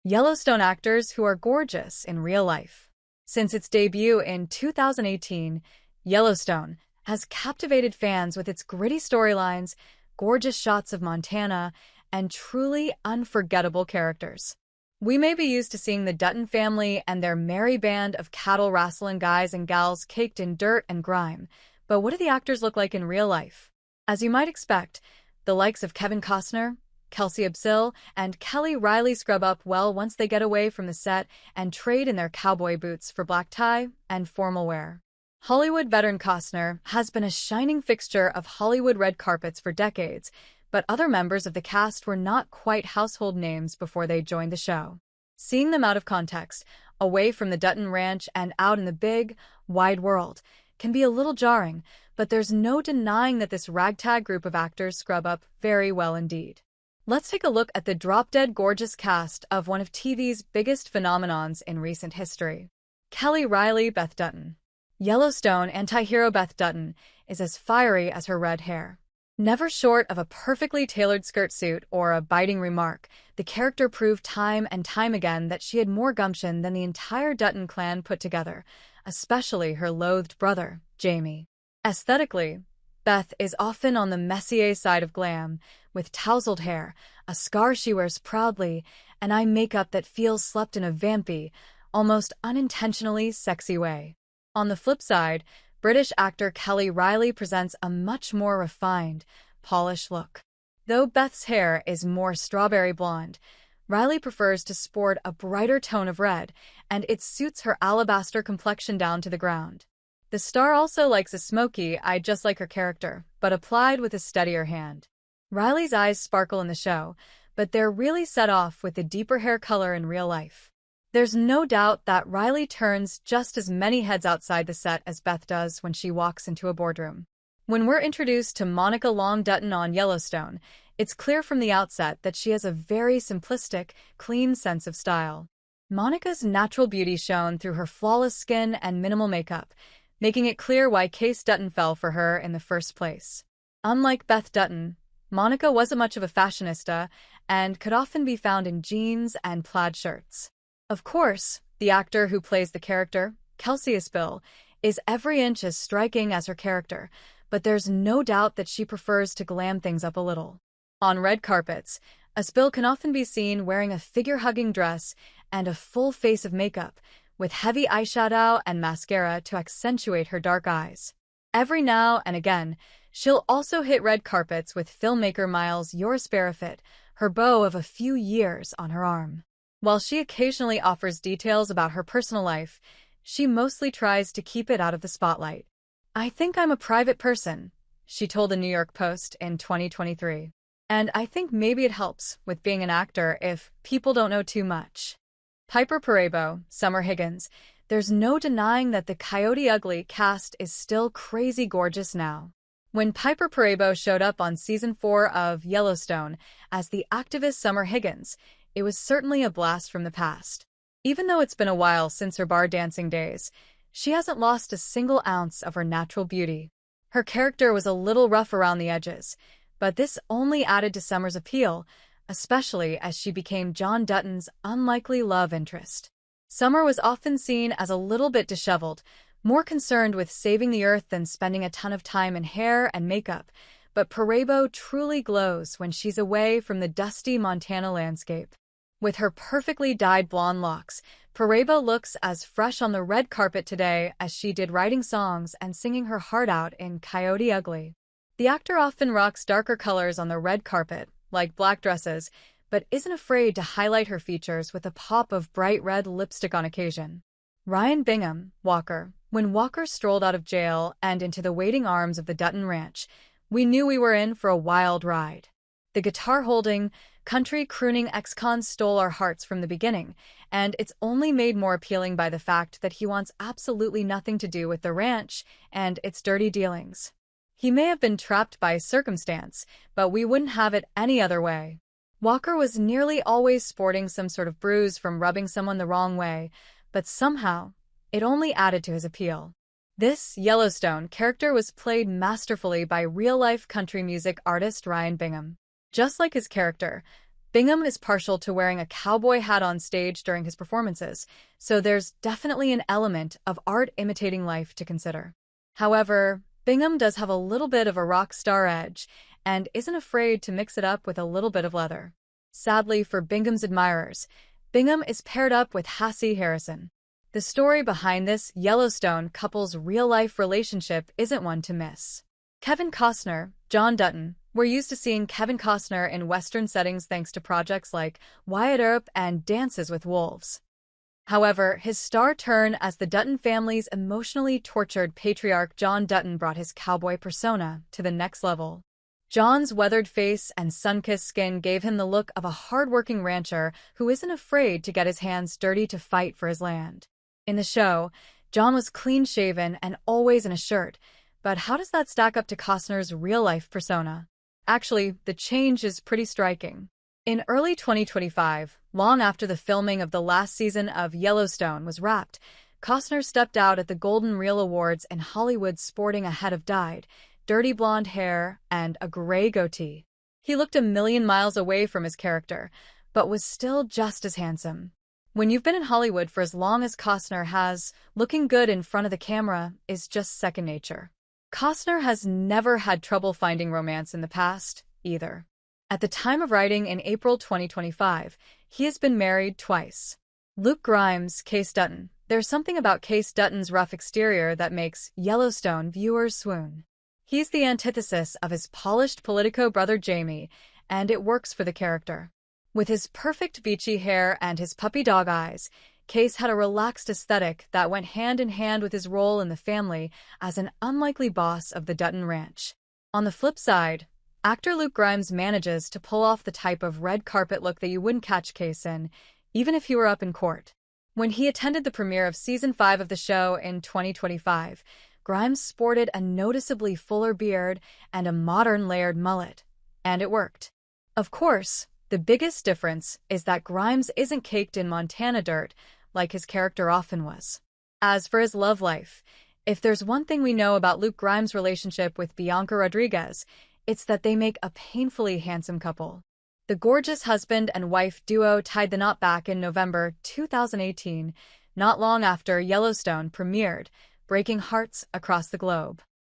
Yellowstone actors who are gorgeous in real life. Since its debut in 2018, Yellowstone has captivated fans with its gritty storylines, gorgeous shots of Montana, and truly unforgettable characters. We may be used to seeing the Dutton family and their merry band of cattle-wrestling guys and gals caked in dirt and grime, but what do the actors look like in real life? As you might expect, the likes of Kevin Costner, Kelsey Absil, and Kelly Riley scrub up well once they get away from the set and trade in their cowboy boots for black tie and formal wear. Hollywood veteran Costner has been a shining fixture of Hollywood red carpets for decades, but other members of the cast were not quite household names before they joined the show. Seeing them out of context, away from the Dutton Ranch and out in the big, wide world, can be a little jarring, but there's no denying that this ragtag group of actors scrub up very well indeed. Let's take a look at the drop-dead gorgeous cast of one of TV's biggest phenomenons in recent history. Kelly Riley, Beth Dutton. Yellowstone anti-hero Beth Dutton is as fiery as her red hair. Never short of a perfectly tailored skirt suit or a biting remark, the character proved time and time again that she had more gumption than the entire Dutton clan put together, especially her loathed brother, Jamie. Aesthetically, Beth is often on the Messier side of glam, with tousled hair, a scar she wears proudly, and eye makeup that feels slept in a vampy, almost unintentionally sexy way. On the flip side, British actor Kelly Riley presents a much more refined, polished look. Though Beth's hair is more strawberry blonde, Riley prefers to sport a brighter tone of red, and it suits her alabaster complexion down to the ground. The star also likes a smoky eye just like her character, but applied with a steadier hand. Riley's eyes sparkle in the show, but they're really set off with the deeper hair color in real life. There's no doubt that Riley turns just as many heads outside the set as Beth does when she walks into a boardroom. When we're introduced to Monica Long Dutton on Yellowstone, it's clear from the outset that she has a very simplistic, clean sense of style. Monica's natural beauty shone through her flawless skin and minimal makeup, making it clear why Case Dutton fell for her in the first place. Unlike Beth Dutton, Monica wasn't much of a fashionista and could often be found in jeans and plaid shirts. Of course, the actor who plays the character, Kelsey Absil, is every inch as striking as her character, but there's no doubt that she prefers to glam things up a little. On red carpets, Absil can often be seen wearing a figure-hugging dress and a full face of makeup, with heavy eyeshadow and mascara to accentuate her dark eyes. Every now and again, she'll also hit red carpets with filmmaker Miles Yorsparafit, her beau of a few years, on her arm. While she occasionally offers details about her personal life, she mostly tries to keep it out of the spotlight. "I think I'm a private person," she told the New York Post in 2023. "And I think maybe it helps with being an actor if people don't know too much." Piper Perabo, Summer Higgins. There's no denying that the Coyote Ugly cast is still crazy gorgeous now. When Piper Perabo showed up on Season 4 of Yellowstone as the activist Summer Higgins, it was certainly a blast from the past. Even though it's been a while since her bar dancing days, she hasn't lost a single ounce of her natural beauty. Her character was a little rough around the edges, but this only added to Summer's appeal, especially as she became John Dutton's unlikely love interest. Summer was often seen as a little bit disheveled, more concerned with saving the earth than spending a ton of time in hair and makeup, but Perabo truly glows when she's away from the dusty Montana landscape. With her perfectly dyed blonde locks, Perabo looks as fresh on the red carpet today as she did writing songs and singing her heart out in Coyote Ugly. The actor often rocks darker colors on the red carpet, like black dresses, but isn't afraid to highlight her features with a pop of bright red lipstick on occasion. Ryan Bingham, Walker. When Walker strolled out of jail and into the waiting arms of the Dutton Ranch, we knew we were in for a wild ride. The guitar-holding, country-crooning ex-con stole our hearts from the beginning, and it's only made more appealing by the fact that he wants absolutely nothing to do with the ranch and its dirty dealings. He may have been trapped by circumstance, but we wouldn't have it any other way. Walker was nearly always sporting some sort of bruise from rubbing someone the wrong way, but somehow, it only added to his appeal. This Yellowstone character was played masterfully by real-life country music artist Ryan Bingham. Just like his character, Bingham is partial to wearing a cowboy hat on stage during his performances, so there's definitely an element of art imitating life to consider. However, Bingham does have a little bit of a rock star edge and isn't afraid to mix it up with a little bit of leather. Sadly for Bingham's admirers, Bingham is paired up with Hasse Harrison. The story behind this Yellowstone couple's real-life relationship isn't one to miss. Kevin Costner, John Dutton. We're used to seeing Kevin Costner in Western settings thanks to projects like Wyatt Earp and Dances with Wolves. However, his star turn as the Dutton family's emotionally tortured patriarch John Dutton brought his cowboy persona to the next level. John's weathered face and sun-kissed skin gave him the look of a hard-working rancher who isn't afraid to get his hands dirty to fight for his land. In the show, John was clean-shaven and always in a shirt, but how does that stack up to Costner's real-life persona? Actually, the change is pretty striking. In early 2025, long after the filming of the last season of Yellowstone was wrapped, Costner stepped out at the Golden Reel Awards in Hollywood sporting a head of dyed, dirty blonde hair and a gray goatee. He looked a million miles away from his character, but was still just as handsome. When you've been in Hollywood for as long as Costner has, looking good in front of the camera is just second nature. Costner has never had trouble finding romance in the past, either. At the time of writing in April 2025, he has been married twice. Luke Grimes, Case Dutton. There's something about Case Dutton's rough exterior that makes Yellowstone viewers swoon. He's the antithesis of his polished Politico brother Jamie, and it works for the character. With his perfect beachy hair and his puppy dog eyes, Case had a relaxed aesthetic that went hand in hand with his role in the family as an unlikely boss of the Dutton Ranch. On the flip side, actor Luke Grimes manages to pull off the type of red carpet look that you wouldn't catch Case in, even if he were up in court. When he attended the premiere of Season 5 of the show in 2025, Grimes sported a noticeably fuller beard and a modern layered mullet, and it worked. Of course, the biggest difference is that Grimes isn't caked in Montana dirt like his character often was. As for his love life, if there's one thing we know about Luke Grimes' relationship with Bianca Rodriguez, it's that they make a painfully handsome couple. The gorgeous husband and wife duo tied the knot back in November 2018, not long after Yellowstone premiered, breaking hearts across the globe.